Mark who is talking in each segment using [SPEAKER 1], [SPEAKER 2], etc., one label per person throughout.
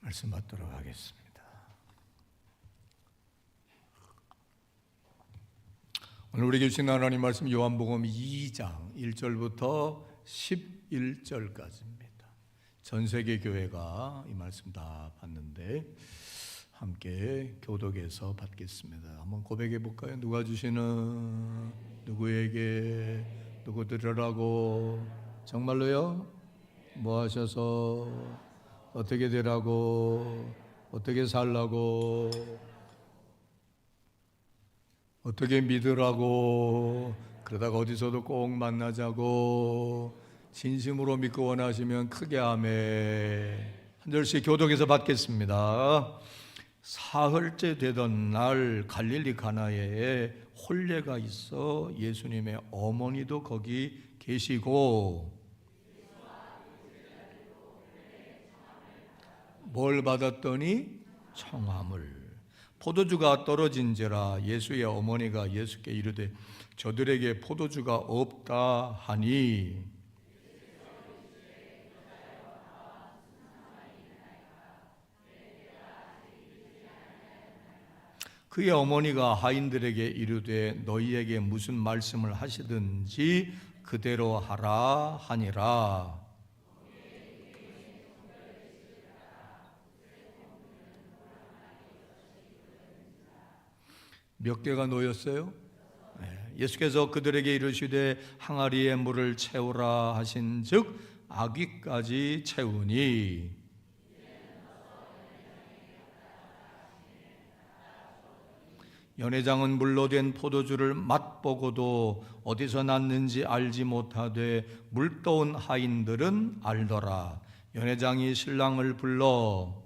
[SPEAKER 1] 말씀 받도록 하겠습니다. 오늘 우리에게 주신 하나님 말씀 요한복음 2장 1절부터 11절까지입니다. 전 세계 교회가 이 말씀 다 봤는데 함께 교독해서 받겠습니다. 한번 고백해 볼까요? 누가 주시는 누구에게 누구 들으라고 정말로요? 뭐 하셔서 어떻게 되라고 어떻게 살라고 어떻게 믿으라고 그러다가 어디서도 꼭 만나자고 진심으로 믿고 원하시면 크게 아멘. 한 절씩 교독해서 받겠습니다. 사흘째 되던 날 갈릴리 가나에 혼례가 있어 예수님의 어머니도 거기 계시고 뭘 받았더니 청함을 포도주가 떨어진지라 예수의 어머니가 예수께 이르되 저들에게 포도주가 없다 하니 그의 어머니가 하인들에게 이르되 너희에게 무슨 말씀을 하시든지 그대로 하라 하니라. 몇 개가 놓였어요? 예수께서 그들에게 이르시되 항아리에 물을 채우라 하신즉 아귀까지 채우니 연회장은 물로 된 포도주를 맛보고도 어디서 났는지 알지 못하되 물떠온 하인들은 알더라. 연회장이 신랑을 불러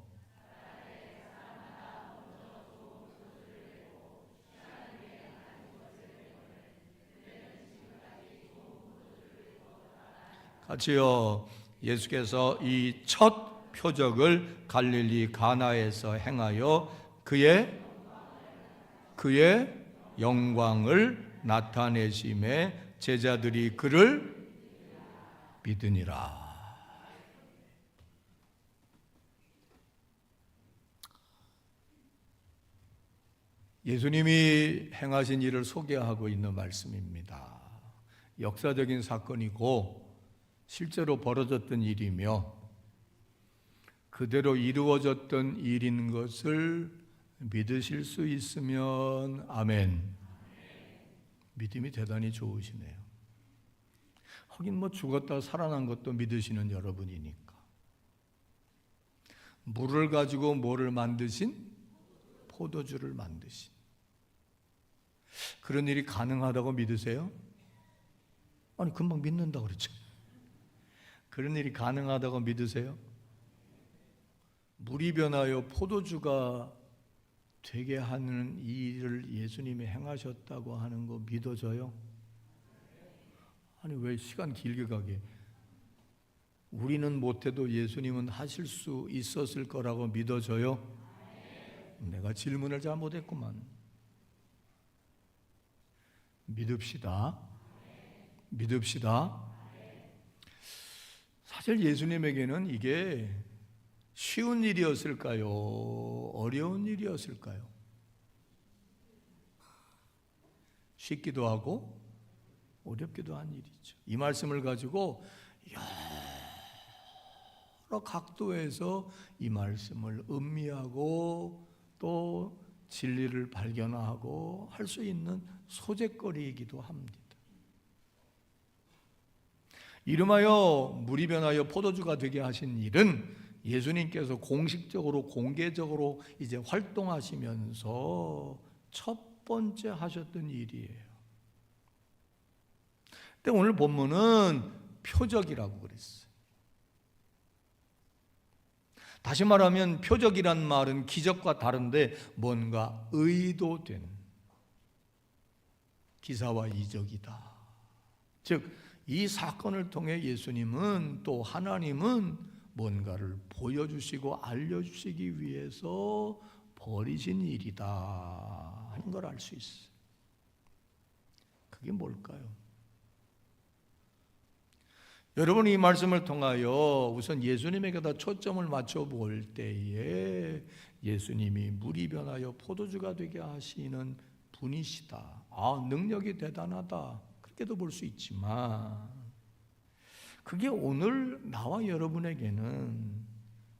[SPEAKER 1] 같이요. 예수께서 이 첫 표적을 갈릴리 가나에서 행하여 그의 영광을 나타내심에 제자들이 그를 믿으니라. 예수님이 행하신 일을 소개하고 있는 말씀입니다. 역사적인 사건이고 실제로 벌어졌던 일이며 그대로 이루어졌던 일인 것을 믿으실 수 있으면 아멘. 믿음이 대단히 좋으시네요. 하긴 뭐 죽었다 살아난 것도 믿으시는 여러분이니까. 물을 가지고 뭐를 만드신? 포도주를 만드신. 그런 일이 가능하다고 믿으세요? 아니 금방 믿는다고 그랬죠. 그런 일이 가능하다고 믿으세요? 물이 변하여 포도주가 되게 하는 일을 예수님이 행하셨다고 하는 거 믿어져요? 아니 왜 시간 길게 가게? 우리는 못해도 예수님은 하실 수 있었을 거라고 믿어져요? 내가 질문을 잘못했구만. 믿읍시다. 믿읍시다. 사실 예수님에게는 이게 쉬운 일이었을까요? 어려운 일이었을까요? 쉽기도 하고 어렵기도 한 일이죠. 이 말씀을 가지고 여러 각도에서 이 말씀을 음미하고 또 진리를 발견하고 할 수 있는 소재거리이기도 합니다. 이름하여 물이 변하여 포도주가 되게 하신 일은 예수님께서 공식적으로 공개적으로 이제 활동하시면서 첫 번째 하셨던 일이에요. 근데 오늘 본문은 표적이라고 그랬어요. 다시 말하면 표적이란 말은 기적과 다른데 뭔가 의도된 기사와 이적이다. 즉 이 사건을 통해 예수님은 또 하나님은 뭔가를 보여주시고 알려주시기 위해서 벌이신 일이다 하는 걸 알 수 있어요. 그게 뭘까요? 여러분이 이 말씀을 통하여 우선 예수님에게다 초점을 맞춰 볼 때에 예수님이 물이 변하여 포도주가 되게 하시는 분이시다. 능력이 대단하다. 그렇게도 볼 수 있지만 그게 오늘 나와 여러분에게는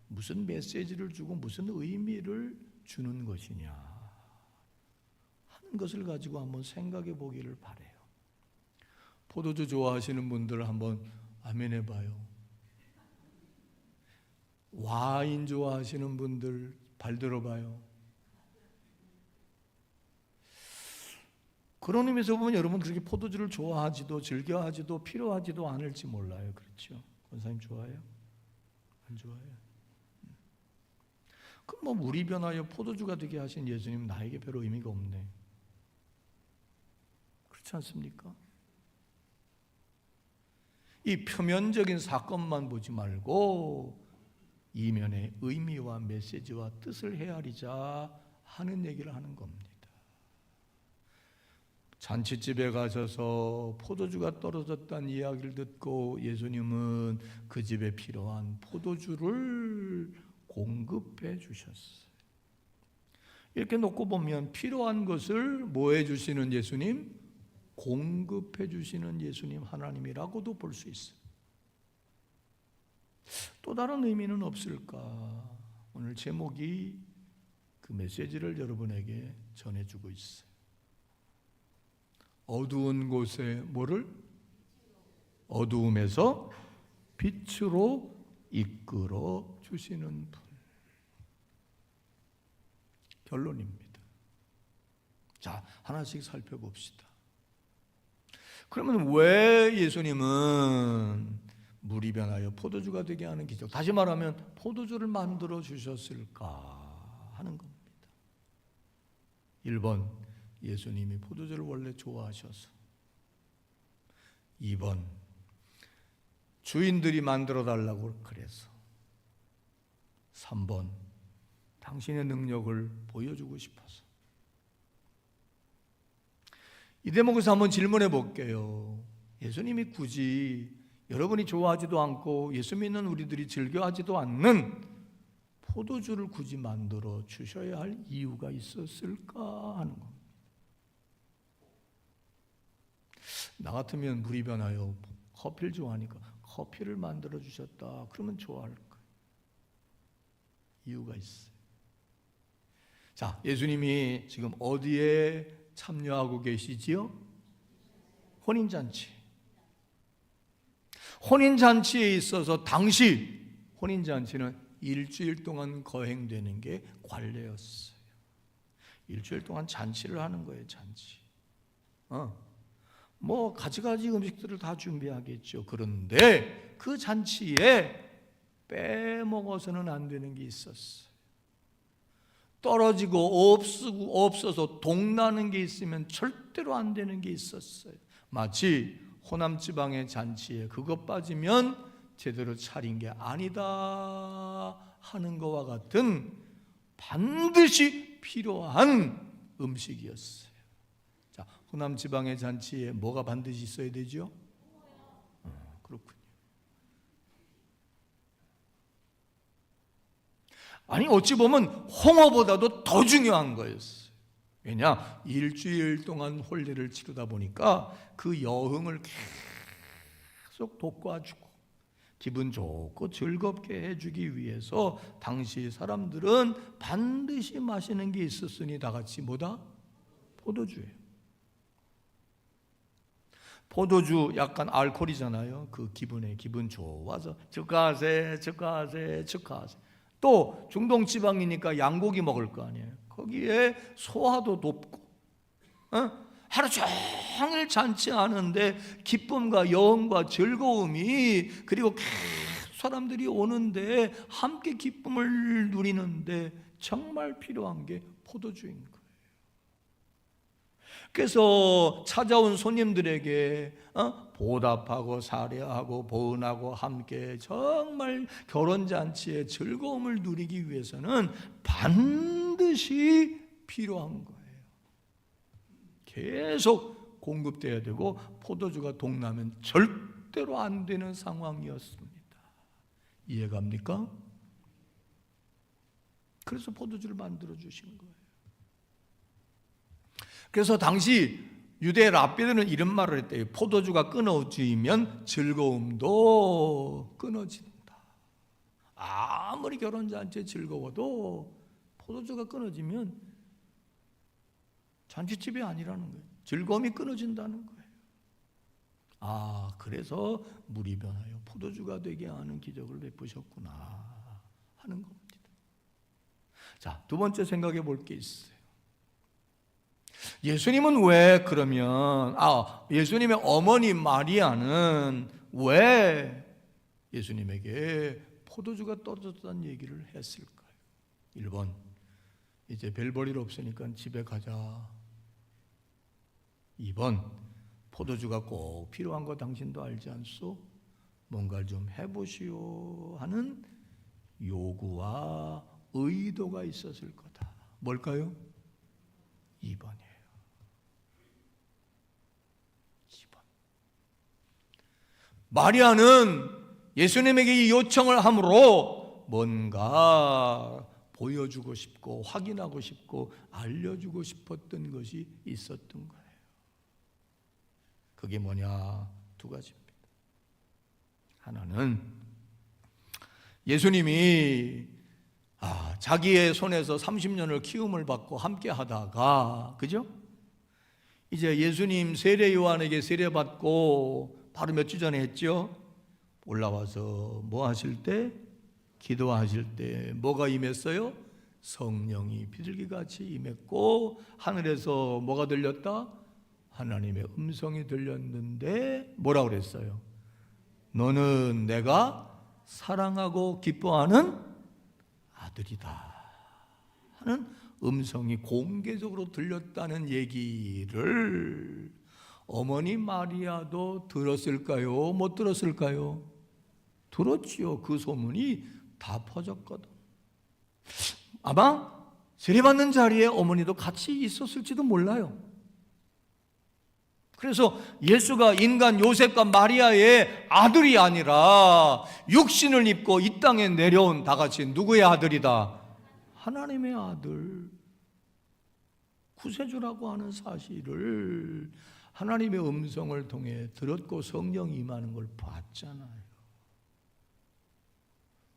[SPEAKER 1] 무슨 메시지를 주고 무슨 의미를 주는 것이냐 하는 것을 가지고 한번 생각해 보기를 바라요. 포도주 좋아하시는 분들 한번 아멘 해봐요. 와인 좋아하시는 분들 발 들어봐요. 그런 의미에서 보면 여러분 그렇게 포도주를 좋아하지도 즐겨하지도 필요하지도 않을지 몰라요. 그렇죠? 권사님 좋아해요? 안 좋아해요? 그럼 뭐 물이 변하여 포도주가 되게 하신 예수님 나에게 별로 의미가 없네. 그렇지 않습니까? 이 표면적인 사건만 보지 말고 이면의 의미와 메시지와 뜻을 헤아리자 하는 얘기를 하는 겁니다. 잔치집에 가셔서 포도주가 떨어졌다는 이야기를 듣고 예수님은 그 집에 필요한 포도주를 공급해 주셨어요. 이렇게 놓고 보면 필요한 것을 뭐 해주시는 예수님? 공급해 주시는 예수님 하나님이라고도 볼 수 있어요. 또 다른 의미는 없을까? 오늘 제목이 그 메시지를 여러분에게 전해주고 있어요. 어두운 곳에 뭐를? 어두움에서 빛으로 이끌어 주시는 분. 결론입니다. 자, 하나씩 살펴봅시다. 그러면 왜 예수님은 물이 변하여 포도주가 되게 하는 기적, 다시 말하면 포도주를 만들어 주셨을까 하는 겁니다. 1번, 예수님이 포도주를 원래 좋아하셔서. 2번, 주인들이 만들어 달라고 그래서. 3번, 당신의 능력을 보여주고 싶어서. 이 대목에서 한번 질문해 볼게요. 예수님이 굳이 여러분이 좋아하지도 않고 예수 믿는 우리들이 즐겨하지도 않는 포도주를 굳이 만들어 주셔야 할 이유가 있었을까 하는 겁니다. 나 같으면 물이 변하여 커피를 좋아하니까 커피를 만들어 주셨다 그러면 좋아할 거예요. 이유가 있어요. 자, 예수님이 지금 어디에 참여하고 계시지요? 혼인잔치. 혼인잔치에 있어서 당시 혼인잔치는 일주일 동안 거행되는 게 관례였어요. 일주일 동안 잔치를 하는 거예요. 잔치. 뭐 가지가지 음식들을 다 준비하겠죠. 그런데 그 잔치에 빼먹어서는 안 되는 게 있었어요. 떨어지고 없어서 동나는 게 있으면 절대로 안 되는 게 있었어요. 마치 호남지방의 잔치에 그것 빠지면 제대로 차린 게 아니다 하는 것과 같은 반드시 필요한 음식이었어요. 자, 호남지방의 잔치에 뭐가 반드시 있어야 되죠? 그렇군요. 아니 어찌 보면 홍어보다도 더 중요한 거였어요. 왜냐? 일주일 동안 혼례를 치르다 보니까 그 여흥을 계속 돋궈주고 기분 좋고 즐겁게 해주기 위해서 당시 사람들은 반드시 마시는 게 있었으니 다 같이 뭐다? 포도주예요. 포도주 약간 알코올이잖아요. 그 기분 좋아서 축하하세. 또 중동지방이니까 양고기 먹을 거 아니에요. 거기에 소화도 돕고 하루 종일 잔치하는데 기쁨과 여흥과 즐거움이, 그리고 계속 사람들이 오는데 함께 기쁨을 누리는데 정말 필요한 게 포도주인 거예요. 그래서 찾아온 손님들에게 보답하고 사례하고 보은하고 함께 정말 결혼잔치의 즐거움을 누리기 위해서는 반드시 필요한 거예요. 계속 공급돼야 되고 포도주가 동나면 절대 절대로 안 되는 상황이었습니다. 이해갑니까? 그래서 포도주를 만들어 주신 거예요. 그래서 당시 유대 랍비들은 이런 말을 했대요. 포도주가 끊어지면 즐거움도 끊어진다. 아무리 결혼잔치에 즐거워도 포도주가 끊어지면 잔치집이 아니라는 거예요. 즐거움이 끊어진다는 거예요. 그래서 물이 변하여 포도주가 되게 하는 기적을 베푸셨구나 하는 겁니다. 자, 두 번째 생각해 볼 게 있어요. 예수님은 왜 그러면 예수님의 어머니 마리아는 왜 예수님에게 포도주가 떨어졌다는 얘기를 했을까요? 1번, 이제 별 볼 일 없으니까 집에 가자. 2번, 포도주가 꼭 필요한 거 당신도 알지 않소? 뭔가를 좀 해보시오 하는 요구와 의도가 있었을 거다. 뭘까요? 2번이에요. 2번. 마리아는 예수님에게 이 요청을 함으로 뭔가 보여주고 싶고 확인하고 싶고 알려주고 싶었던 것이 있었던 거예요. 그게 뭐냐? 두 가지입니다. 하나는 예수님이 자기의 손에서 30년을 키움을 받고 함께 하다가, 그죠? 이제 예수님 세례 요한에게 세례 받고 바로 몇 주 전에 했죠? 올라와서 뭐 하실 때? 기도하실 때 뭐가 임했어요? 성령이 비둘기같이 임했고 하늘에서 뭐가 들렸다? 하나님의 음성이 들렸는데 뭐라고 그랬어요? 너는 내가 사랑하고 기뻐하는 아들이다 하는 음성이 공개적으로 들렸다는 얘기를 어머니 마리아도 들었을까요? 못 들었을까요? 들었지요. 그 소문이 다 퍼졌거든. 아마 세례받는 자리에 어머니도 같이 있었을지도 몰라요. 그래서 예수가 인간 요셉과 마리아의 아들이 아니라 육신을 입고 이 땅에 내려온 다 같이 누구의 아들이다? 하나님의 아들, 구세주라고 하는 사실을 하나님의 음성을 통해 들었고 성령이 임하는 걸 봤잖아요.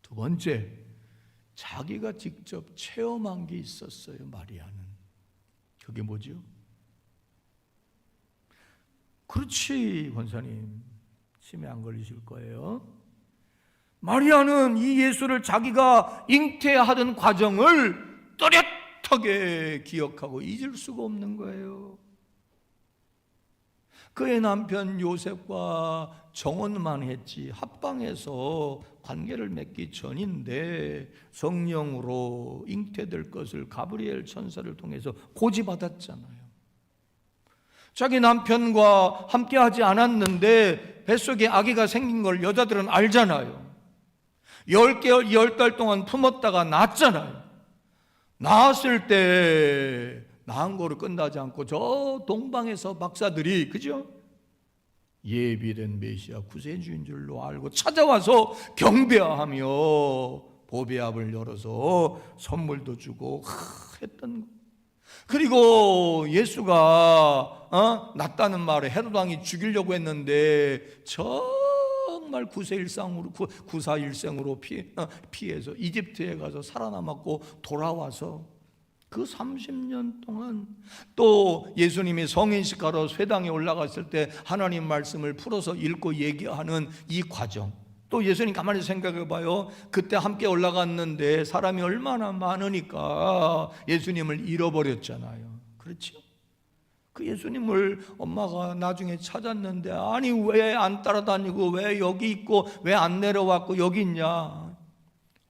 [SPEAKER 1] 두 번째, 자기가 직접 체험한 게 있었어요. 마리아는. 그게 뭐죠? 그렇지, 권사님. 치매 안 걸리실 거예요. 마리아는 이 예수를 자기가 잉태하던 과정을 또렷하게 기억하고 잊을 수가 없는 거예요. 그의 남편 요셉과 정혼만 했지 합방해서 관계를 맺기 전인데 성령으로 잉태될 것을 가브리엘 천사를 통해서 고지받았잖아요. 자기 남편과 함께하지 않았는데 뱃속에 아기가 생긴 걸 여자들은 알잖아요. 10개월, 10달 동안 품었다가 낳았잖아요. 낳았을 때 낳은 거로 끝나지 않고 저 동방에서 박사들이, 그죠? 예비된 메시아 구세주인 줄로 알고 찾아와서 경배하며 보배압을 열어서 선물도 주고 했던 거. 그리고 예수가 낳다는 말에 헤롯 왕이 죽이려고 했는데 정말 구사일생으로 피해서 이집트에 가서 살아남았고 돌아와서 그 30년 동안 또 예수님이 성인식하러 쇠당에 올라갔을 때 하나님 말씀을 풀어서 읽고 얘기하는 이 과정, 또 예수님 가만히 생각해 봐요. 그때 함께 올라갔는데 사람이 얼마나 많으니까 예수님을 잃어버렸잖아요. 그렇죠? 그 예수님을 엄마가 나중에 찾았는데 아니 왜 안 따라다니고 왜 여기 있고 왜 안 내려왔고 여기 있냐?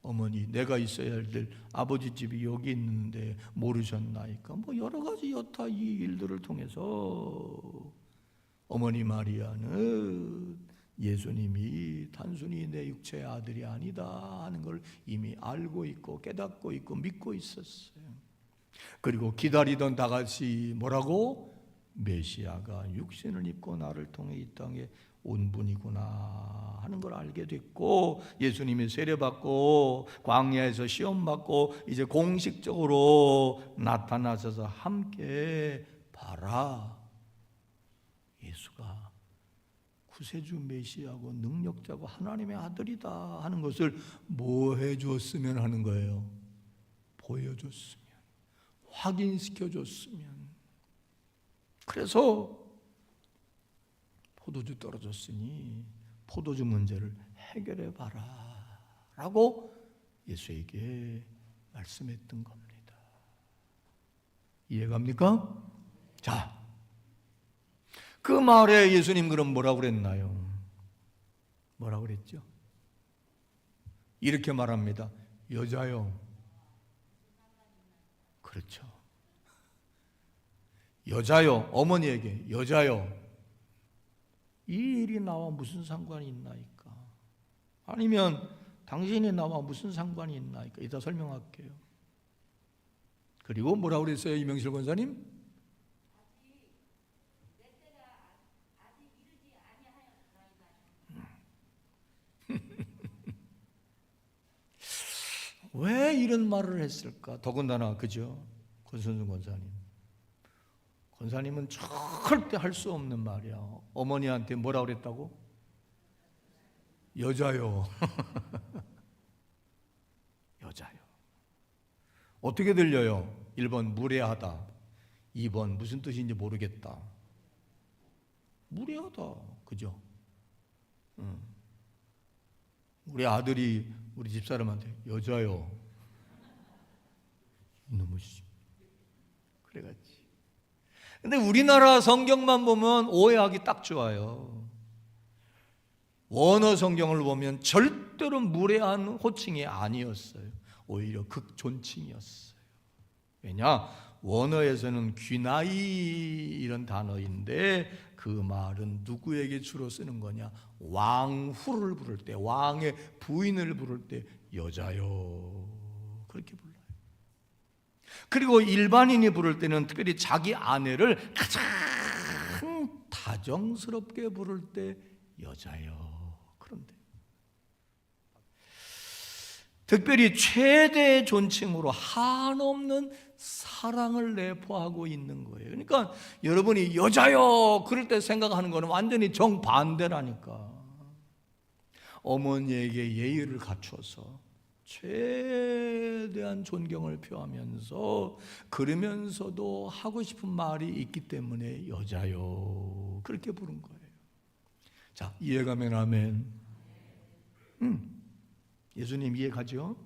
[SPEAKER 1] 어머니, 내가 있어야 될 아버지 집이 여기 있는데 모르셨나이까? 뭐 여러 가지 여타 이 일들을 통해서 어머니 마리아는 예수님이 단순히 내 육체의 아들이 아니다 하는 걸 이미 알고 있고 깨닫고 있고 믿고 있었어요. 그리고 기다리던 다 같이 뭐라고? 메시아가 육신을 입고 나를 통해 이 땅에 온 분이구나 하는 걸 알게 됐고, 예수님이 세례받고 광야에서 시험받고 이제 공식적으로 나타나셔서 함께 봐라, 예수가 구세주 메시아고 능력자고 하나님의 아들이다 하는 것을 뭐 해줬으면 하는 거예요? 보여줬으면, 확인시켜줬으면. 그래서 포도주 떨어졌으니 포도주 문제를 해결해봐라 라고 예수에게 말씀했던 겁니다. 이해갑니까? 자, 그 말에 예수님 그럼 뭐라고 그랬나요? 뭐라고 그랬죠? 이렇게 말합니다. 여자요. 그렇죠. 여자요. 어머니에게 여자요. 이 일이 나와 무슨 상관이 있나이까? 아니면 당신이 나와 무슨 상관이 있나이까? 이따 설명할게요. 그리고 뭐라고 그랬어요, 이명실 권사님? 왜 이런 말을 했을까? 더군다나 그죠? 권선중 권사님. 권사님은 절대 할 수 없는 말이야. 어머니한테 뭐라고 그랬다고? 여자요. 여자요. 어떻게 들려요? 1번 무례하다, 2번 무슨 뜻인지 모르겠다. 무례하다, 그죠? 우리 아들이 우리 집사람한테 여자요. 이놈의 그래갔지. 근데 우리나라 성경만 보면 오해하기 딱 좋아요. 원어 성경을 보면 절대로 무례한 호칭이 아니었어요. 오히려 극존칭이었어요. 왜냐? 원어에서는 귀나이 이런 단어인데 그 말은 누구에게 주로 쓰는 거냐? 왕후를 부를 때, 왕의 부인을 부를 때 여자요 그렇게 불러요. 그리고 일반인이 부를 때는 특별히 자기 아내를 가장 다정스럽게 부를 때 여자요. 그런데 특별히 최대 존칭으로 한없는 사랑을 내포하고 있는 거예요. 그러니까 여러분이 여자요 그럴 때 생각하는 거는 완전히 정반대라니까. 어머니에게 예의를 갖춰서 최대한 존경을 표하면서 그러면서도 하고 싶은 말이 있기 때문에 여자요 그렇게 부른 거예요. 자, 이해가면 아멘. 예수님 이해가죠?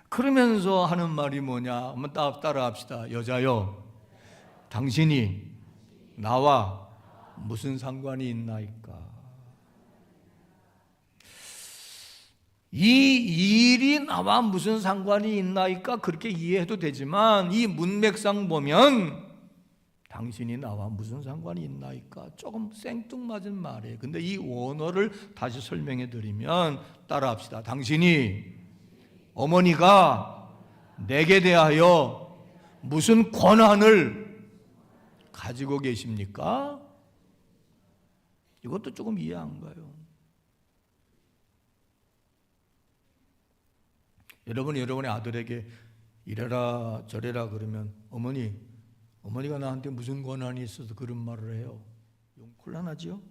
[SPEAKER 1] 그러면서 하는 말이 뭐냐? 한번 따라 합시다. 여자요, 당신이 나와 무슨 상관이 있나이까? 이 일이 나와 무슨 상관이 있나이까? 그렇게 이해해도 되지만 이 문맥상 보면 당신이 나와 무슨 상관이 있나이까? 조금 생뚱맞은 말이에요. 근데 이 원어를 다시 설명해 드리면 따라합시다. 당신이 어머니가 내게 대하여 무슨 권한을 가지고 계십니까? 이것도 조금 이해 안 가요. 여러분이 여러분의 아들에게 이래라 저래라 그러면 어머니가 나한테 무슨 권한이 있어서 그런 말을 해요? 곤란하죠?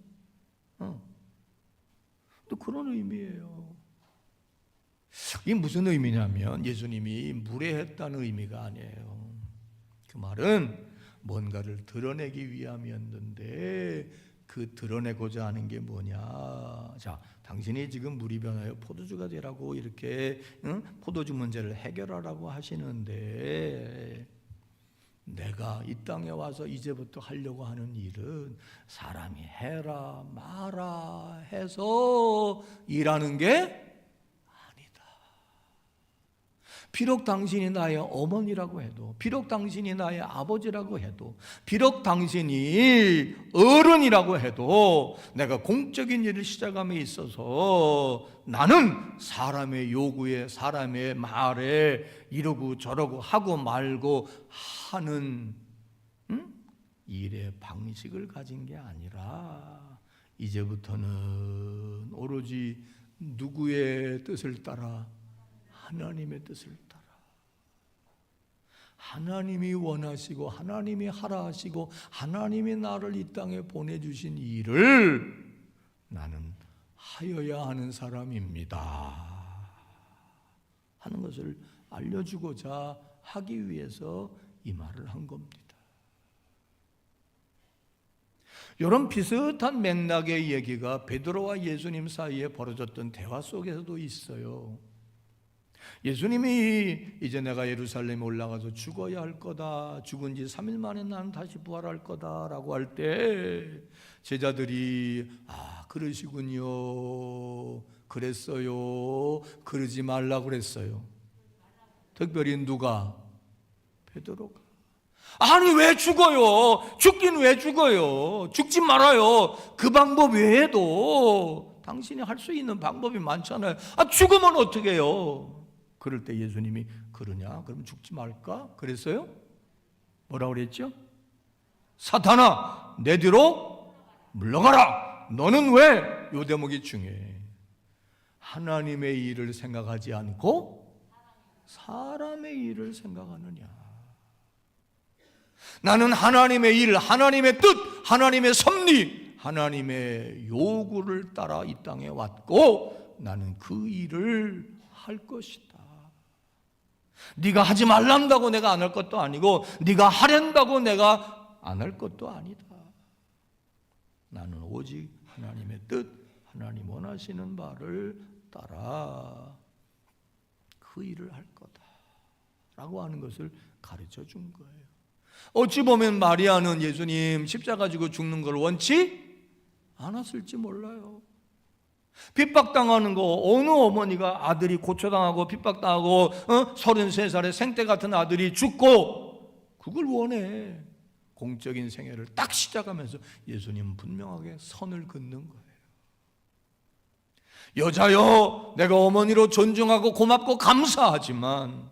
[SPEAKER 1] 또 그런 의미예요. 이게 무슨 의미냐면 예수님이 무례했다는 의미가 아니에요. 그 말은 뭔가를 드러내기 위함이었는데 그 드러내고자 하는 게 뭐냐? 자, 당신이 지금 물이 변하여 포도주가 되라고 이렇게 포도주 문제를 해결하라고 하시는데 내가 이 땅에 와서 이제부터 하려고 하는 일은 사람이 해라 마라 해서 일하는 게 비록 당신이 나의 어머니라고 해도, 비록 당신이 나의 아버지라고 해도, 비록 당신이 어른이라고 해도 내가 공적인 일을 시작함에 있어서 나는 사람의 요구에, 사람의 말에 이러고 저러고 하고 말고 하는 일의 방식을 가진 게 아니라 이제부터는 오로지 누구의 뜻을 따라? 하나님의 뜻을 따라. 하나님이 원하시고 하나님이 하라 하시고 하나님이 나를 이 땅에 보내주신 일을 나는 하여야 하는 사람입니다 하는 것을 알려주고자 하기 위해서 이 말을 한 겁니다. 이런 비슷한 맥락의 얘기가 베드로와 예수님 사이에 벌어졌던 대화 속에서도 있어요. 예수님이 이제 내가 예루살렘에 올라가서 죽어야 할 거다, 죽은 지 3일 만에 나는 다시 부활할 거다라고 할 때 제자들이 그러시군요, 그랬어요, 그러지 말라고 그랬어요. 특별히 누가? 베드로가. 아니 왜 죽어요? 죽긴 왜 죽어요? 죽지 말아요. 그 방법 외에도 당신이 할 수 있는 방법이 많잖아요. 죽으면 어떻게 해요? 그럴 때 예수님이 그러냐? 그럼 죽지 말까? 그랬어요? 뭐라고 그랬죠? 사탄아 내 뒤로 물러가라. 너는 왜? 요 대목이 중요해. 하나님의 일을 생각하지 않고 사람의 일을 생각하느냐. 나는 하나님의 일, 하나님의 뜻, 하나님의 섭리, 하나님의 요구를 따라 이 땅에 왔고 나는 그 일을 할 것이다. 네가 하지 말란다고 내가 안 할 것도 아니고 네가 하랜다고 내가 안 할 것도 아니다. 나는 오직 하나님의 뜻, 하나님 원하시는 바를 따라 그 일을 할 거다 라고 하는 것을 가르쳐 준 거예요. 어찌 보면 마리아는 예수님 십자가 지고 죽는 걸 원치 않았을지 몰라요. 핍박당하는 거, 어느 어머니가 아들이 고초당하고 핍박당하고 33살의 생떼 같은 아들이 죽고 그걸 원해. 공적인 생애를 딱 시작하면서 예수님은 분명하게 선을 긋는 거예요. 여자여 내가 어머니로 존중하고 고맙고 감사하지만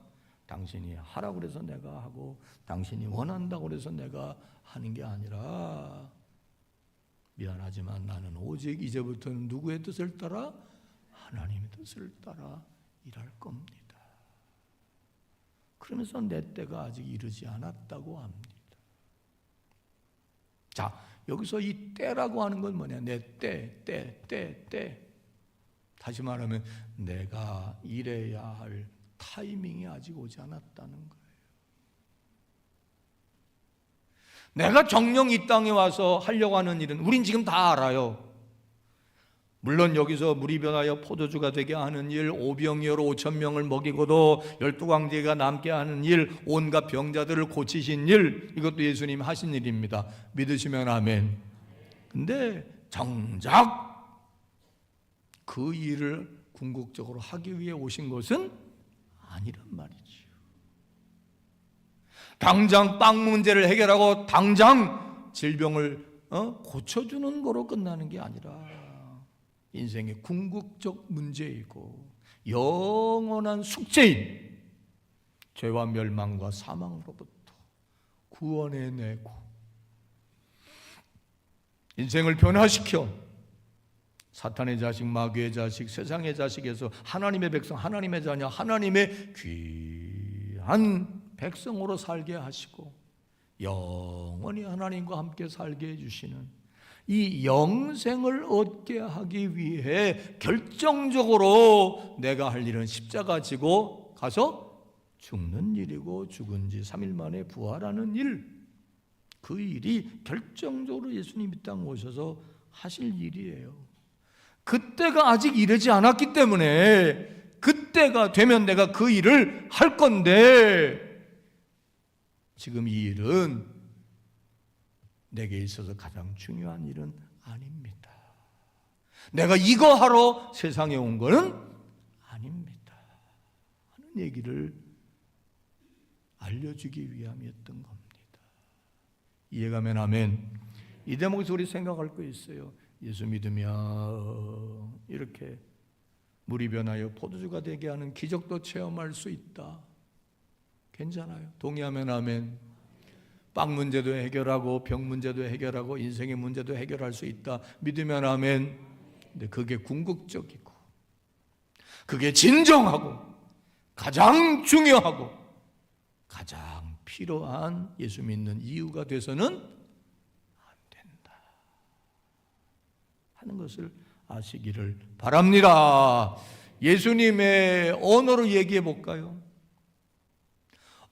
[SPEAKER 1] 당신이 하라고 그래서 내가 하고 당신이 원한다고 그래서 내가 하는 게 아니라 미안하지만 나는 오직 이제부터는 누구의 뜻을 따라? 하나님의 뜻을 따라 일할 겁니다. 그러면서 내 때가 아직 이르지 않았다고 합니다. 자, 여기서 이 때라고 하는 건 뭐냐? 내 때. 다시 말하면 내가 일해야 할 타이밍이 아직 오지 않았다는 거예요. 내가 정녕 이 땅에 와서 하려고 하는 일은 우린 지금 다 알아요. 물론 여기서 물이 변하여 포도주가 되게 하는 일, 오병이어로 5,000명을 먹이고도 12광제가 남게 하는 일, 온갖 병자들을 고치신 일, 이것도 예수님 하신 일입니다. 믿으시면 아멘. 근데 정작 그 일을 궁극적으로 하기 위해 오신 것은 아니란 말이죠. 당장 빵 문제를 해결하고 당장 질병을 고쳐주는 거로 끝나는 게 아니라 인생의 궁극적 문제이고 영원한 숙제인 죄와 멸망과 사망으로부터 구원해내고 인생을 변화시켜 사탄의 자식, 마귀의 자식, 세상의 자식에서 하나님의 백성, 하나님의 자녀, 하나님의 귀한 백성으로 살게 하시고 영원히 하나님과 함께 살게 해주시는 이 영생을 얻게 하기 위해 결정적으로 내가 할 일은 십자가 지고 가서 죽는 일이고 죽은 지 3일 만에 부활하는 일, 그 일이 결정적으로 예수님 이 땅 오셔서 하실 일이에요. 그때가 아직 이르지 않았기 때문에 그때가 되면 내가 그 일을 할 건데 지금 이 일은 내게 있어서 가장 중요한 일은 아닙니다. 내가 이거 하러 세상에 온 거는 아닙니다 하는 얘기를 알려주기 위함이었던 겁니다. 이해가면 아멘. 이 대목에서 우리 생각할 거 있어요. 예수 믿으면 이렇게 물이 변하여 포도주가 되게 하는 기적도 체험할 수 있다. 괜찮아요. 동의하면 아멘. 빵 문제도 해결하고 병 문제도 해결하고 인생의 문제도 해결할 수 있다 믿으면 아멘. 근데 그게 궁극적이고 그게 진정하고 가장 중요하고 가장 필요한 예수 믿는 이유가 돼서는 안 된다 하는 것을 아시기를 바랍니다. 예수님의 언어로 얘기해 볼까요?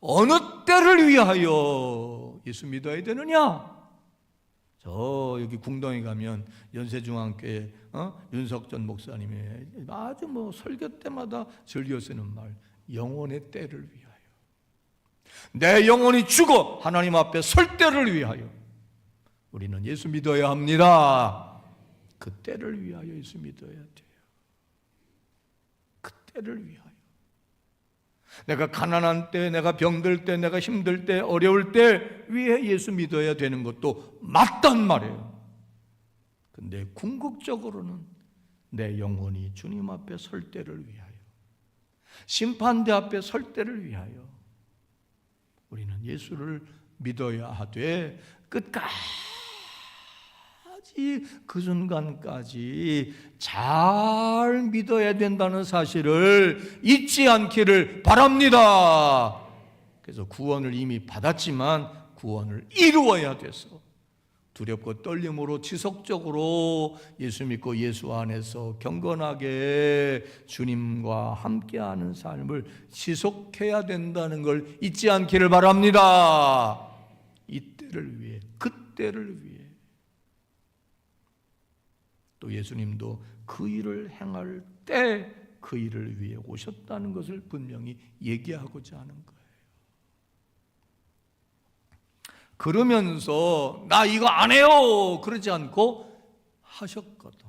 [SPEAKER 1] 어느 때를 위하여 예수 믿어야 되느냐? 저 여기 궁동에 가면 연세중앙교회 윤석전 목사님이 아주 설교 때마다 즐겨 쓰는 말, 영혼의 때를 위하여. 내 영혼이 죽어 하나님 앞에 설 때를 위하여 우리는 예수 믿어야 합니다. 그 때를 위하여 예수 믿어야 돼요. 그 때를 위하여. 내가 가난한 때, 내가 병들 때, 내가 힘들 때, 어려울 때 위해 예수 믿어야 되는 것도 맞단 말이에요. 근데 궁극적으로는 내 영혼이 주님 앞에 설 때를 위하여, 심판대 앞에 설 때를 위하여 우리는 예수를 믿어야 하되 끝까지 그 순간까지 잘 믿어야 된다는 사실을 잊지 않기를 바랍니다. 그래서 구원을 이미 받았지만 구원을 이루어야 돼서 두렵고 떨림으로 지속적으로 예수 믿고 예수 안에서 경건하게 주님과 함께하는 삶을 지속해야 된다는 걸 잊지 않기를 바랍니다. 이때를 위해, 그때를 위해. 또 예수님도 그 일을 행할 때 그 일을 위해 오셨다는 것을 분명히 얘기하고자 하는 거예요. 그러면서 나 이거 안 해요 그러지 않고 하셨거든.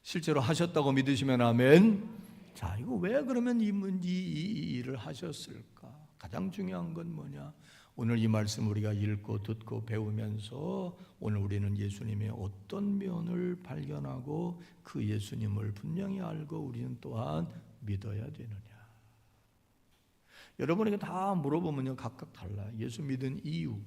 [SPEAKER 1] 실제로 하셨다고 믿으시면 아멘. 자, 이거 왜 그러면 이 일을 하셨을까? 가장 중요한 건 뭐냐? 오늘 이 말씀 우리가 읽고 듣고 배우면서 오늘 우리는 예수님의 어떤 면을 발견하고 그 예수님을 분명히 알고 우리는 또한 믿어야 되느냐? 여러분에게 다 물어보면요 각각 달라요. 예수 믿은 이유,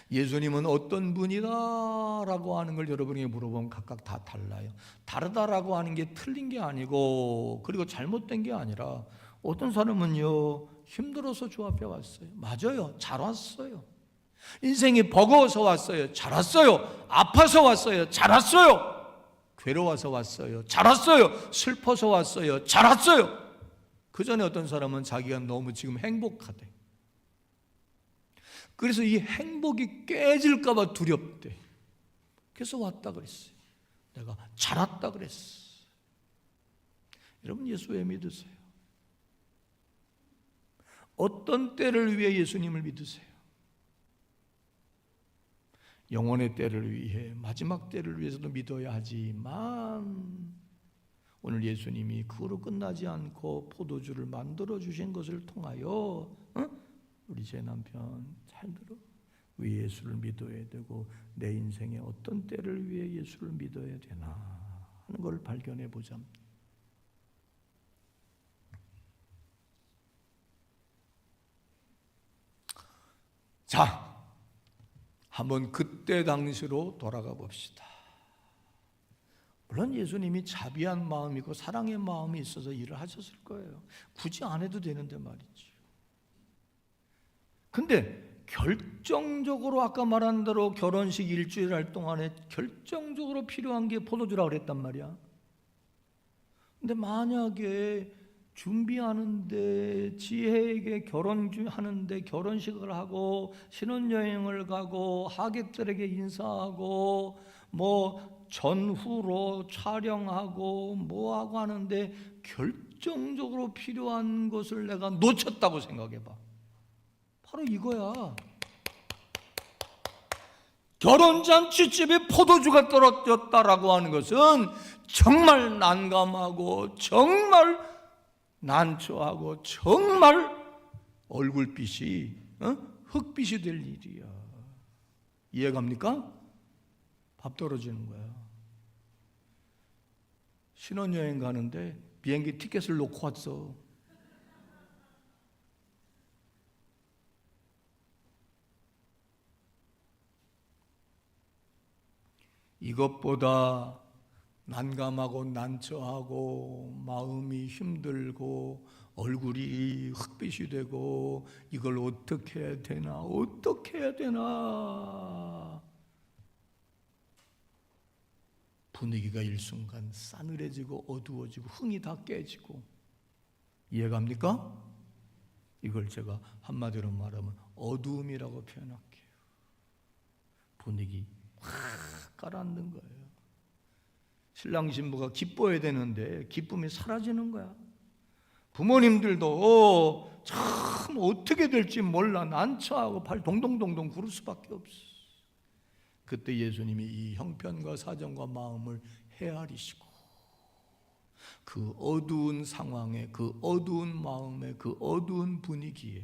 [SPEAKER 1] 예수님은 어떤 분이다라고 하는 걸 여러분에게 물어보면 각각 다 달라요. 다르다라고 하는 게 틀린 게 아니고 그리고 잘못된 게 아니라 어떤 사람은요 힘들어서 주 앞에 왔어요. 맞아요. 잘 왔어요. 인생이 버거워서 왔어요. 잘 왔어요. 아파서 왔어요. 잘 왔어요. 괴로워서 왔어요. 잘 왔어요. 슬퍼서 왔어요. 잘 왔어요. 그 전에 어떤 사람은 자기가 너무 지금 행복하대. 그래서 이 행복이 깨질까 봐 두렵대. 그래서 왔다 그랬어요. 내가 잘 왔다 그랬어. 여러분 예수 왜 믿으세요? 어떤 때를 위해 예수님을 믿으세요? 영혼의 때를 위해, 마지막 때를 위해서도 믿어야 하지만 오늘 예수님이 그로 끝나지 않고 포도주를 만들어 주신 것을 통하여 우리 제 남편 잘 들어, 왜 예수를 믿어야 되고 내 인생의 어떤 때를 위해 예수를 믿어야 되나 하는 걸 발견해 보자. 자, 한번 그때 당시로 돌아가 봅시다. 물론 예수님이 자비한 마음이고 사랑의 마음이 있어서 일을 하셨을 거예요. 굳이 안 해도 되는데 말이죠. 근데 결정적으로 아까 말한 대로 결혼식 일주일 할 동안에 결정적으로 필요한 게 포도주라 그랬단 말이야. 근데 만약에 준비하는데 지혜에게 결혼하는데 결혼식을 하고 신혼여행을 가고 하객들에게 인사하고 뭐 전후로 촬영하고 뭐하고 하는데 결정적으로 필요한 것을 내가 놓쳤다고 생각해봐. 바로 이거야. 결혼잔치집에 포도주가 떨어졌다라고 하는 것은 정말 난감하고 정말 난처하고 정말 얼굴빛이 흑빛이 될 일이야. 이해갑니까? 밥 떨어지는 거야. 신혼여행 가는데 비행기 티켓을 놓고 왔어. 이것보다 난감하고 난처하고 마음이 힘들고 얼굴이 흑빛이 되고 이걸 어떻게 해야 되나 어떻게 해야 되나 분위기가 일순간 싸늘해지고 어두워지고 흥이 다 깨지고 이해갑니까? 이걸 제가 한마디로 말하면 어두움이라고 표현할게요. 분위기 확 가라앉는 거예요. 신랑 신부가 기뻐해야 되는데 기쁨이 사라지는 거야. 부모님들도 참 어떻게 될지 몰라 난처하고 발 동동동동 구를 수밖에 없어. 그때 예수님이 이 형편과 사정과 마음을 헤아리시고 그 어두운 상황에 그 어두운 마음에 그 어두운 분위기에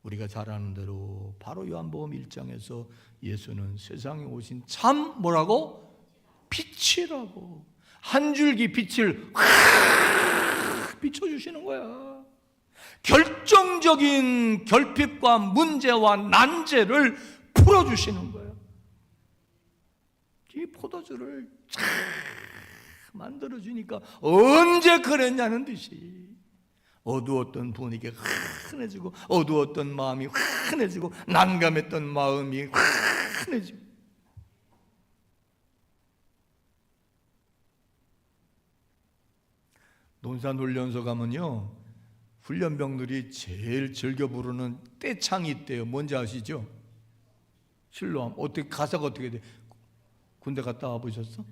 [SPEAKER 1] 우리가 잘 아는 대로 바로 요한복음 1장에서 예수는 세상에 오신 참 뭐라고? 빛이라고 한 줄기 빛을 확 비춰주시는 거야. 결정적인 결핍과 문제와 난제를 풀어주시는 거야. 이 포도주를 쫙 만들어주니까 언제 그랬냐는 듯이 어두웠던 분위기가 환해지고 어두웠던 마음이 환해지고 난감했던 마음이 환해지고 논산훈련소 가면요 훈련병들이 제일 즐겨 부르는 떼창이 있대요. 뭔지 아시죠? 실로함. 어떻게 가사가 어떻게 돼? 군대 갔다 와보셨어?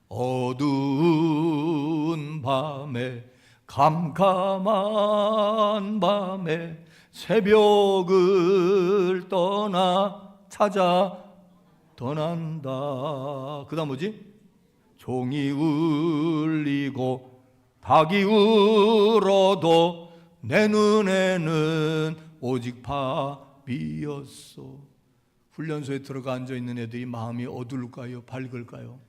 [SPEAKER 1] 어두운 밤에 캄캄한 밤에 새벽을 떠난다. 그 다음 뭐지? 종이 울리고 닭이 울어도 내 눈에는 오직 밤이었어. 훈련소에 들어가 앉아있는 애들이 마음이 어두울까요? 밝을까요?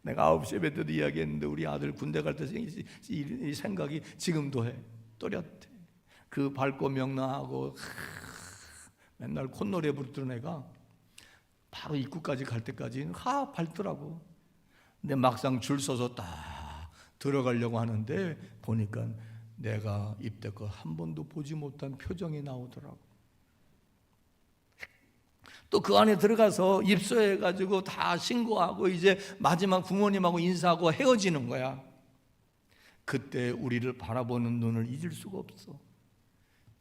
[SPEAKER 1] 내가 9시에 뱉어도 이야기했는데 우리 아들 군대 갈 때 이 생각이 지금도 해. 또렷해. 그 밝고 명랑하고 맨날 콧노래 부르던 애가 바로 입구까지 갈 때까지 밝더라고. 근데 막상 줄 서서 딱 들어가려고 하는데 보니까 내가 입대껏 한 번도 보지 못한 표정이 나오더라고. 또 그 안에 들어가서 입소해가지고 다 신고하고 이제 마지막 부모님하고 인사하고 헤어지는 거야. 그때 우리를 바라보는 눈을 잊을 수가 없어.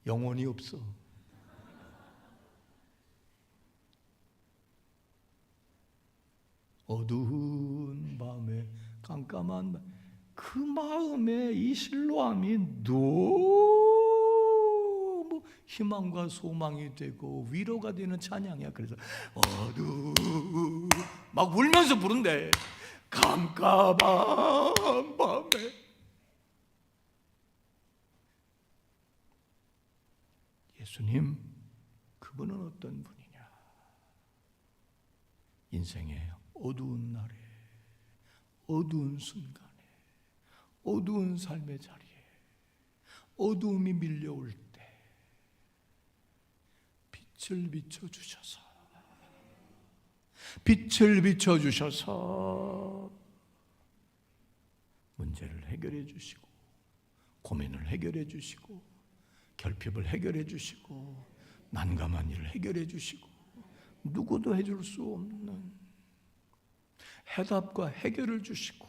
[SPEAKER 1] 영혼이 없어. 어두운 밤에 깜깜한 밤, 그 마음에 이 실로함이 너무 희망과 소망이 되고 위로가 되는 찬양이야. 그래서 막 울면서 부른대. 깜깜한 밤에. 예수님, 그분은 어떤 분이냐? 인생의 어두운 날에, 어두운 순간에, 어두운 삶의 자리에 어두움이 밀려올 때 빛을 비춰주셔서 문제를 해결해 주시고 고민을 해결해 주시고 결핍을 해결해 주시고 난감한 일을 해결해 주시고 누구도 해줄 수 없는 해답과 해결을 주시고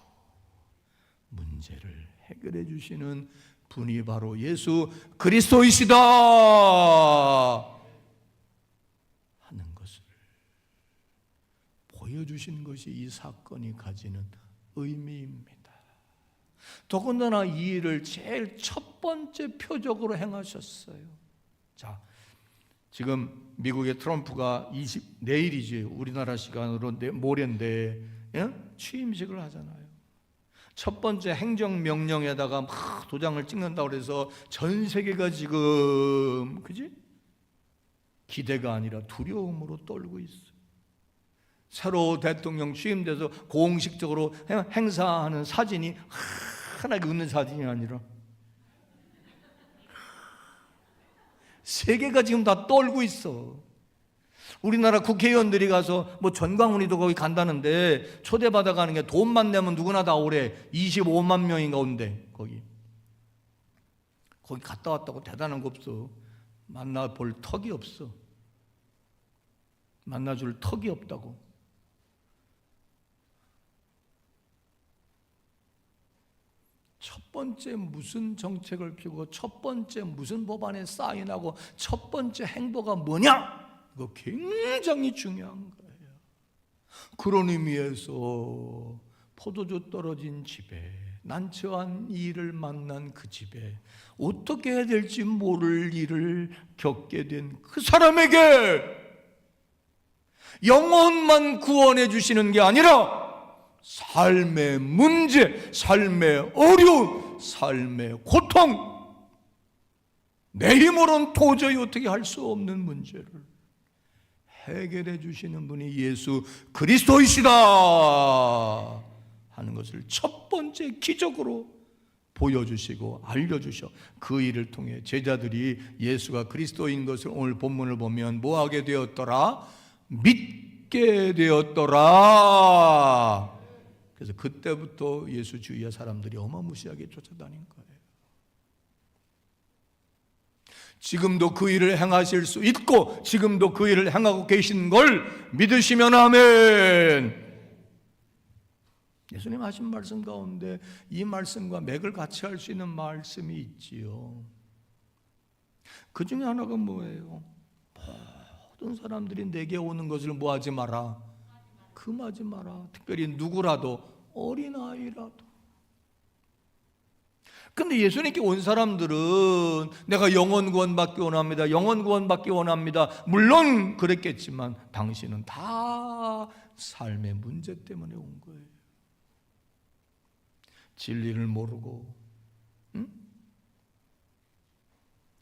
[SPEAKER 1] 문제를 해결해 주시는 분이 바로 예수 그리스도이시다 하는 것을 보여주신 것이 이 사건이 가지는 의미입니다. 더군다나 이 일을 제일 첫 번째 표적으로 행하셨어요. 자, 지금 미국의 트럼프가 내일이지 우리나라 시간으로 모레인데 취임식을 하잖아요. 첫 번째 행정명령에다가 막 도장을 찍는다고 그래서 전 세계가 지금 그지? 기대가 아니라 두려움으로 떨고 있어요. 새로 대통령 취임돼서 공식적으로 행사하는 사진이 환하게 웃는 사진이 아니라 세계가 지금 다 떨고 있어. 우리나라 국회의원들이 가서 뭐 전광훈이도 거기 간다는데 초대받아 가는 게 돈만 내면 누구나 다 오래. 25만 명인가 온대. 거기 갔다 왔다고 대단한 거 없어. 만나볼 턱이 없어. 만나줄 턱이 없다고. 첫 번째 무슨 정책을 펴고 첫 번째 무슨 법안에 사인하고 첫 번째 행보가 뭐냐? 이거 굉장히 중요한 거예요. 그런 의미에서 포도주 떨어진 집에 난처한 일을 만난 그 집에 어떻게 해야 될지 모를 일을 겪게 된 그 사람에게 영혼만 구원해 주시는 게 아니라 삶의 문제, 삶의 어려움, 삶의 고통, 내 힘으로는 도저히 어떻게 할 수 없는 문제를 해결해 주시는 분이 예수 그리스도이시다 하는 것을 첫 번째 기적으로 보여주시고 알려주셔. 그 일을 통해 제자들이 예수가 그리스도인 것을 오늘 본문을 보면 뭐하게 되었더라? 믿게 되었더라. 그래서 그때부터 예수 주위의 사람들이 어마무시하게 쫓아다닌 거예요. 지금도 그 일을 행하실 수 있고 지금도 그 일을 행하고 계신 걸 믿으시면 아멘. 예수님 하신 말씀 가운데 이 말씀과 맥을 같이 할 수 있는 말씀이 있지요. 그 중에 하나가 뭐예요? 모든 사람들이 내게 오는 것을 뭐하지 마라? 금하지 마라. 특별히 누구라도, 어린아이라도. 근데 예수님께 온 사람들은 내가 영혼 구원 받기 원합니다. 영혼 구원 받기 원합니다. 물론 그랬겠지만 당신은 다 삶의 문제 때문에 온 거예요. 진리를 모르고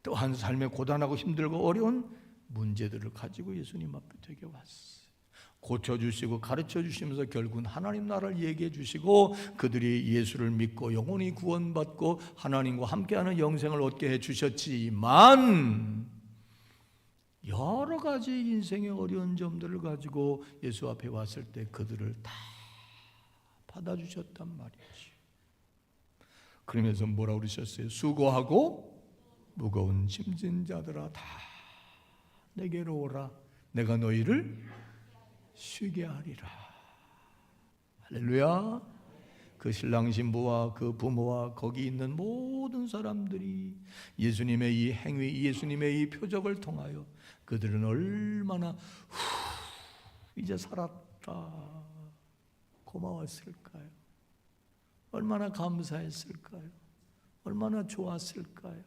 [SPEAKER 1] 또한 삶의 고단하고 힘들고 어려운 문제들을 가지고 예수님 앞에 되게 왔어요. 고쳐주시고 가르쳐주시면서 결국은 하나님 나라를 얘기해 주시고 그들이 예수를 믿고 영혼이 구원받고 하나님과 함께하는 영생을 얻게 해주셨지만 여러 가지 인생의 어려운 점들을 가지고 예수 앞에 왔을 때 그들을 다 받아주셨단 말이지. 그러면서 뭐라고 그러셨어요? 수고하고 무거운 짐진 자들아 다 내게로 오라. 내가 너희를 쉬게 하리라. 할렐루야. 그 신랑 신부와 그 부모와 거기 있는 모든 사람들이 예수님의 이 행위, 예수님의 이 표적을 통하여 그들은 얼마나 이제 살았다 고마웠을까요? 얼마나 감사했을까요? 얼마나 좋았을까요?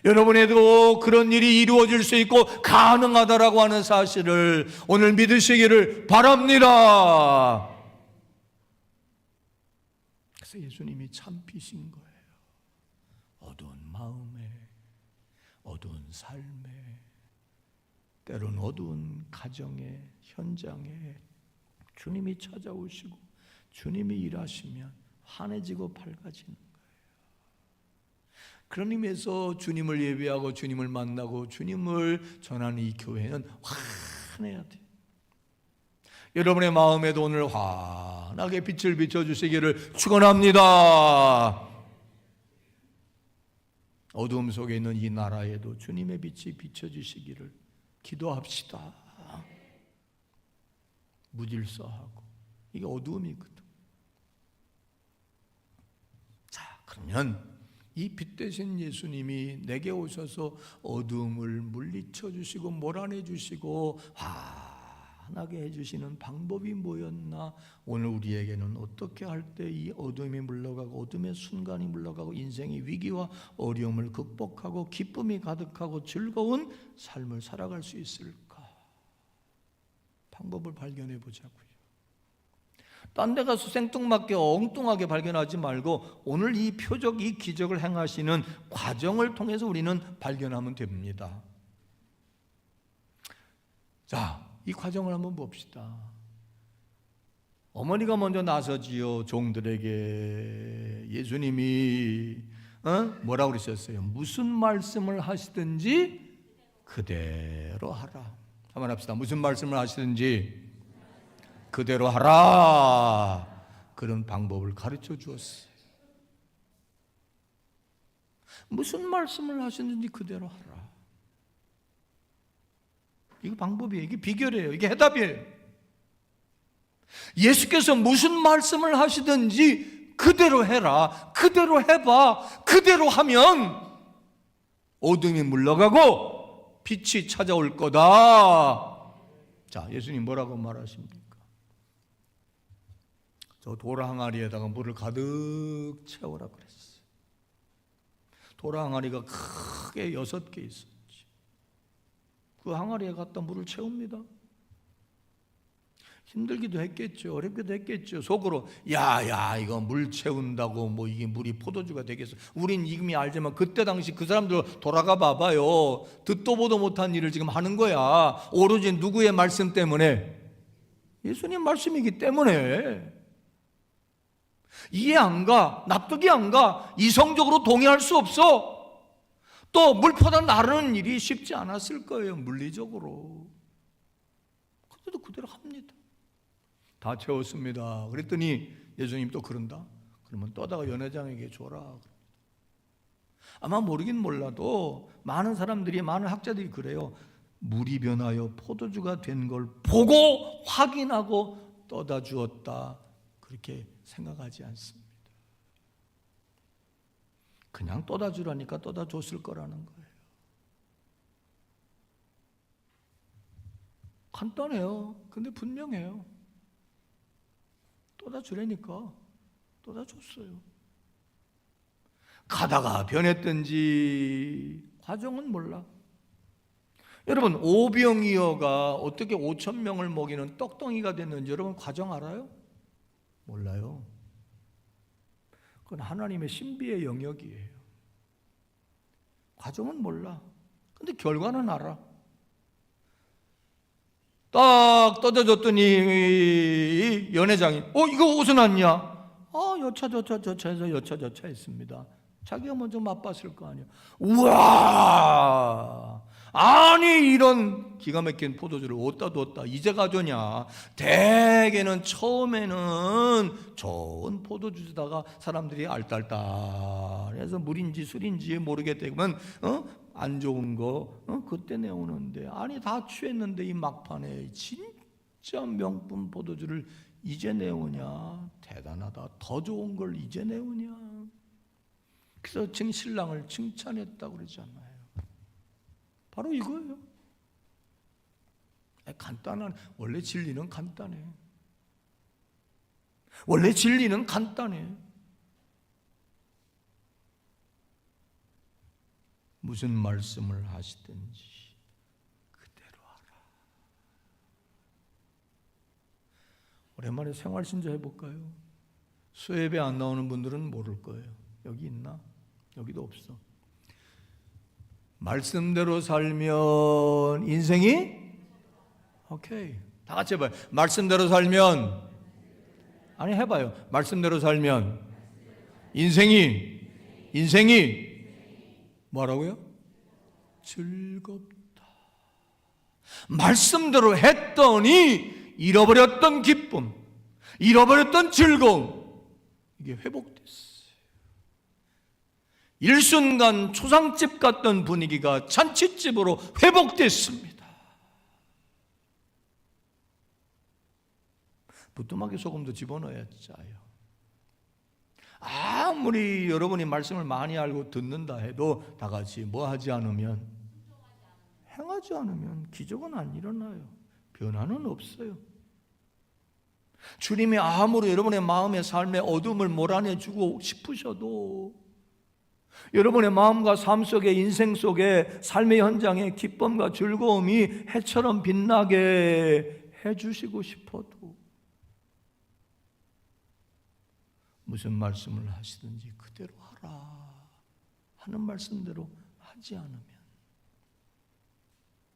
[SPEAKER 1] 여러분에도 그런 일이 이루어질 수 있고 가능하다라고 하는 사실을 오늘 믿으시기를 바랍니다. 그래서 예수님이 참피신 거예요. 어두운 마음에, 어두운 삶에, 때론 어두운 가정에, 현장에 주님이 찾아오시고 주님이 일하시면 환해지고 밝아지는 거예요. 그런 의미에서 주님을 예배하고 주님을 만나고 주님을 전하는 이 교회는 환해야 돼요. 여러분의 마음에도 오늘 환하게 빛을 비춰주시기를 축원합니다. 어두움 속에 있는 이 나라에도 주님의 빛이 비춰주시기를 기도합시다. 무질서하고 이게 어두움이거든. 자, 그러면 이 빛 되신 예수님이 내게 오셔서 어두움을 물리쳐 주시고 몰아내 주시고 환하게 해주시는 방법이 뭐였나? 오늘 우리에게는 어떻게 할 때 이 어둠이 물러가고 어둠의 순간이 물러가고 인생의 위기와 어려움을 극복하고 기쁨이 가득하고 즐거운 삶을 살아갈 수 있을까? 방법을 발견해 보자고요. 딴 데 가서 생뚱맞게 엉뚱하게 발견하지 말고 오늘 이 표적, 이 기적을 행하시는 과정을 통해서 우리는 발견하면 됩니다. 자, 이 과정을 한번 봅시다. 어머니가 먼저 나서지요. 종들에게 예수님이 뭐라고 그러셨어요? 무슨 말씀을 하시든지 그대로 하라. 한번 합시다. 무슨 말씀을 하시든지 그대로 하라. 그런 방법을 가르쳐 주었어요. 무슨 말씀을 하시든지 그대로 하라. 이거 방법이에요. 이게 비결이에요. 이게 해답이에요. 예수께서 무슨 말씀을 하시든지 그대로 해라. 그대로 해봐. 그대로 하면 어둠이 물러가고 빛이 찾아올 거다. 자, 예수님 뭐라고 말하십니까? 저 돌 항아리에다가 물을 가득 채우라 그랬어요. 돌 항아리가 크게 6개 있었지. 그 항아리에 갖다 물을 채웁니다. 힘들기도 했겠죠. 어렵기도 했겠죠. 속으로 야야 이거 물 채운다고 뭐 이게 물이 포도주가 되겠어. 우린 이미 알지만 그때 당시 그 사람들 돌아가 봐봐요. 듣도 보도 못한 일을 지금 하는 거야. 오로지 누구의 말씀 때문에? 예수님 말씀이기 때문에. 이해 안 가. 납득이 안 가. 이성적으로 동의할 수 없어. 또 물포다 나르는 일이 쉽지 않았을 거예요. 물리적으로. 그래도 그대로 합니다. 다 채웠습니다. 그랬더니 예수님 또 그런다. 그러면 떠다가 연회장에게 줘라. 아마 모르긴 몰라도 많은 사람들이, 많은 학자들이 그래요. 물이 변하여 포도주가 된 걸 보고 확인하고 떠다 주었다. 그렇게 생각하지 않습니다. 그냥 떠다 주라니까 떠다 줬을 거라는 거예요. 간단해요. 근데 분명해요. 떠다 주라니까 떠다 줬어요. 가다가 변했든지 과정은 몰라. 여러분, 오병이어가 어떻게 5,000명을 먹이는 떡덩이가 됐는지 여러분 과정 알아요? 몰라요. 그건 하나님의 신비의 영역이에요. 과정은 몰라. 근데 결과는 알아. 딱 떠져줬더니 연회장이 이거 어디서 났냐? 여차저차 했습니다. 자기가 먼저 맛봤을 거 아니야. 우와, 아니 이런 기가 막힌 포도주를 어디다 뒀다 이제 가져냐. 대개는 처음에는 좋은 포도주다가 사람들이 알딸딸해서 물인지 술인지 모르겠다면 안 좋은 거 그때 내오는데, 아니 다 취했는데 이 막판에 진짜 명품 포도주를 이제 내오냐. 대단하다. 더 좋은 걸 이제 내오냐. 그래서 신랑을 칭찬했다고 그러잖아요. 바로 이거예요. 간단한, 원래 진리는 간단해. 원래 진리는 간단해. 무슨 말씀을 하시든지 그대로 하라. 오랜만에 생활신조 해볼까요? 수예배 안 나오는 분들은 모를 거예요. 여기 있나? 여기도 없어. 말씀대로 살면 인생이 오케이. 다 같이 해봐요. 말씀대로 살면, 아니 해봐요. 말씀대로 살면 인생이 뭐라고요? 즐겁다. 말씀대로 했더니 잃어버렸던 기쁨, 잃어버렸던 즐거움, 이게 회복됐어요. 일순간 초상집 같던 분위기가 잔치집으로 회복됐습니다. 부뚜막에 소금도 집어넣어야 짜요. 아무리 여러분이 말씀을 많이 알고 듣는다 해도 다 같이 뭐 하지 않으면, 행하지 않으면 기적은 안 일어나요. 변화는 없어요. 주님이 아무리 여러분의 마음의 삶의 어둠을 몰아내주고 싶으셔도, 여러분의 마음과 삶 속에, 인생 속에, 삶의 현장에 기쁨과 즐거움이 해처럼 빛나게 해주시고 싶어도 무슨 말씀을 하시든지 그대로 하라 하는 말씀대로 하지 않으면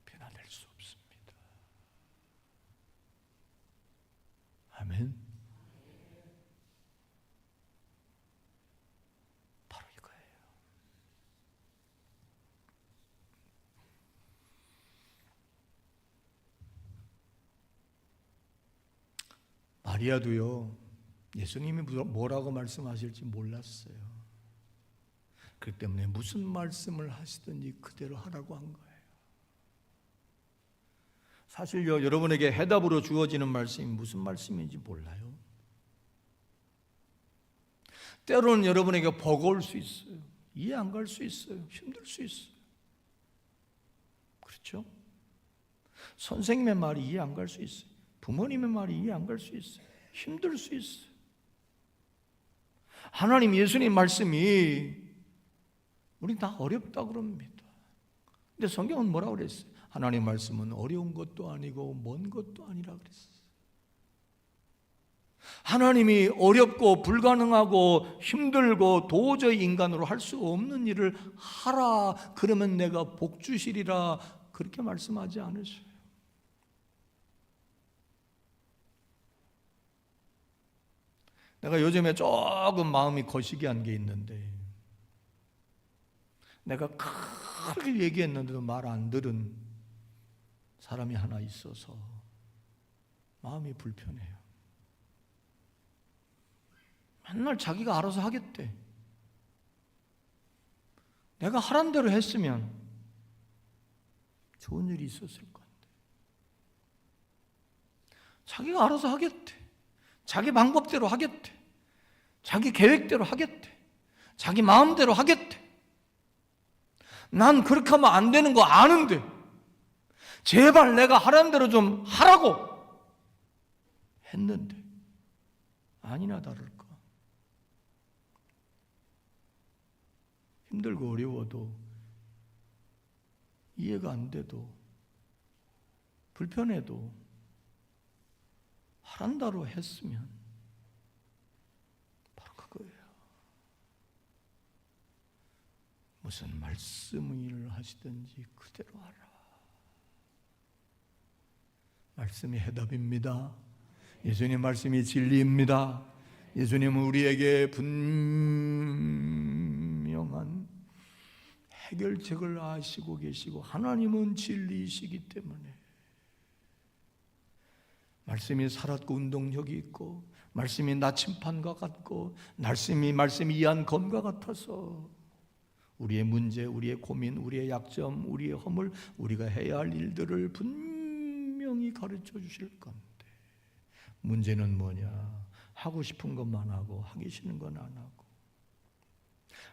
[SPEAKER 1] 변화될 수 없습니다. 아멘. 바로 이거예요. 마리아도요, 예수님이 뭐라고 말씀하실지 몰랐어요. 그렇기 때문에 무슨 말씀을 하시든지 그대로 하라고 한 거예요. 사실요, 여러분에게 해답으로 주어지는 말씀이 무슨 말씀인지 몰라요. 때로는 여러분에게 버거울 수 있어요. 이해 안 갈 수 있어요. 힘들 수 있어요. 그렇죠? 선생님의 말이 이해 안 갈 수 있어요. 부모님의 말이 이해 안 갈 수 있어요. 힘들 수 있어요. 하나님, 예수님 말씀이 우리 다 어렵다 그럽니다. 근데 성경은 뭐라고 그랬어요? 하나님 말씀은 어려운 것도 아니고 먼 것도 아니라 그랬어요. 하나님이 어렵고 불가능하고 힘들고 도저히 인간으로 할 수 없는 일을 하라, 그러면 내가 복 주시리라, 그렇게 말씀하지 않으셔요. 내가 요즘에 조금 마음이 거시기한 게 있는데, 내가 크게 얘기했는데도 말 안 들은 사람이 하나 있어서 마음이 불편해요. 맨날 자기가 알아서 하겠대. 내가 하란 대로 했으면 좋은 일이 있었을 건데, 자기가 알아서 하겠대. 자기 방법대로 하겠대. 자기 계획대로 하겠대. 자기 마음대로 하겠대. 난 그렇게 하면 안 되는 거 아는데 제발 내가 하란 대로 좀 하라고 했는데 아니나 다를까, 힘들고 어려워도 이해가 안 돼도 불편해도 하란 대로 했으면 바로 그거예요. 무슨 말씀을 하시든지 그대로 하라. 말씀이 해답입니다. 예수님 말씀이 진리입니다. 예수님은 우리에게 분명한 해결책을 아시고 계시고 하나님은 진리이시기 때문에 말씀이 살았고 운동력이 있고 말씀이 나침판과 같고 말씀이 이한 검과 같아서 우리의 문제, 우리의 고민, 우리의 약점, 우리의 허물, 우리가 해야 할 일들을 분명히 가르쳐 주실 건데, 문제는 뭐냐? 하고 싶은 것만 하고 하기 싫은 건 안 하고,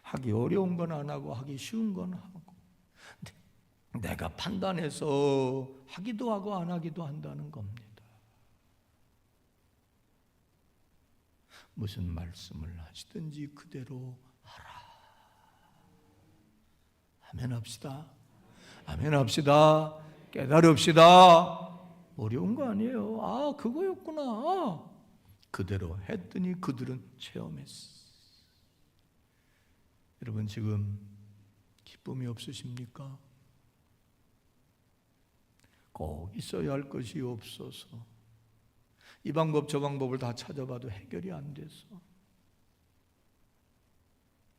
[SPEAKER 1] 하기 어려운 건 안 하고 하기 쉬운 건 하고, 내가 판단해서 하기도 하고 안 하기도 한다는 겁니다. 무슨 말씀을 하시든지 그대로 하라. 아멘 합시다. 아멘 합시다. 깨달읍시다. 어려운 거 아니에요. 아, 그거였구나. 그대로 했더니 그들은 체험했어. 여러분, 지금 기쁨이 없으십니까? 꼭 있어야 할 것이 없어서 이 방법 저 방법을 다 찾아봐도 해결이 안 돼서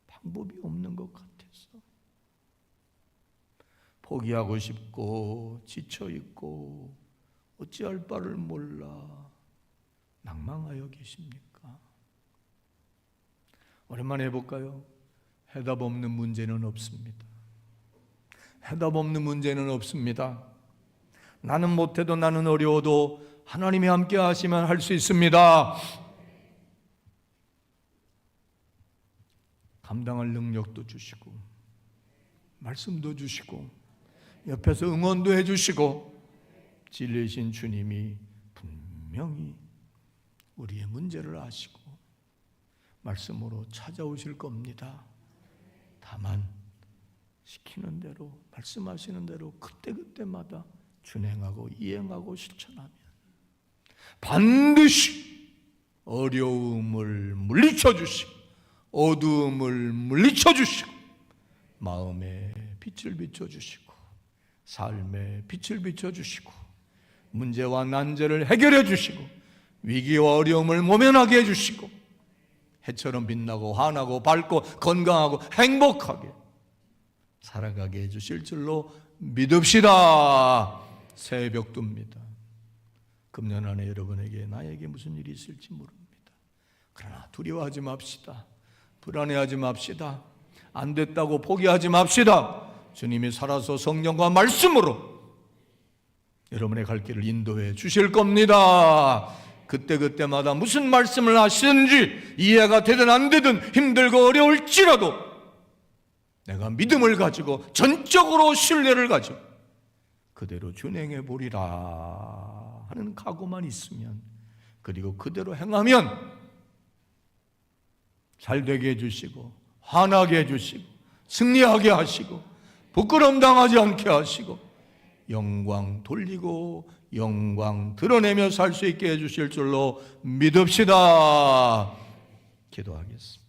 [SPEAKER 1] 방법이 없는 것 같아서 포기하고 싶고 지쳐있고 어찌할 바를 몰라 낭망하여 계십니까? 오랜만에 해볼까요? 해답 없는 문제는 없습니다. 해답 없는 문제는 없습니다. 나는 못해도, 나는 어려워도 하나님이 함께 하시면 할 수 있습니다. 감당할 능력도 주시고 말씀도 주시고 옆에서 응원도 해주시고 진리이신 주님이 분명히 우리의 문제를 아시고 말씀으로 찾아오실 겁니다. 다만 시키는 대로, 말씀하시는 대로 그때그때마다 준행하고 이행하고 실천하면 반드시 어려움을 물리쳐 주시고 어두움을 물리쳐 주시고 마음에 빛을 비춰 주시고 삶에 빛을 비춰 주시고 문제와 난제를 해결해 주시고 위기와 어려움을 모면하게 해 주시고 해처럼 빛나고 환하고 밝고 건강하고 행복하게 살아가게 해 주실 줄로 믿읍시다. 새벽 둡니다. 금년 안에 여러분에게 나에게 무슨 일이 있을지 모릅니다. 그러나 두려워하지 맙시다. 불안해하지 맙시다. 안 됐다고 포기하지 맙시다. 주님이 살아서 성령과 말씀으로 여러분의 갈 길을 인도해 주실 겁니다. 그때마다 무슨 말씀을 하시든지 이해가 되든 안 되든 힘들고 어려울지라도 내가 믿음을 가지고 전적으로 신뢰를 가지고 그대로 준행해 보리라 하는 각오만 있으면, 그리고 그대로 행하면 잘 되게 해주시고 환하게 해주시고 승리하게 하시고 부끄러움 당하지 않게 하시고 영광 돌리고 영광 드러내며 살 수 있게 해주실 줄로 믿읍시다. 기도하겠습니다.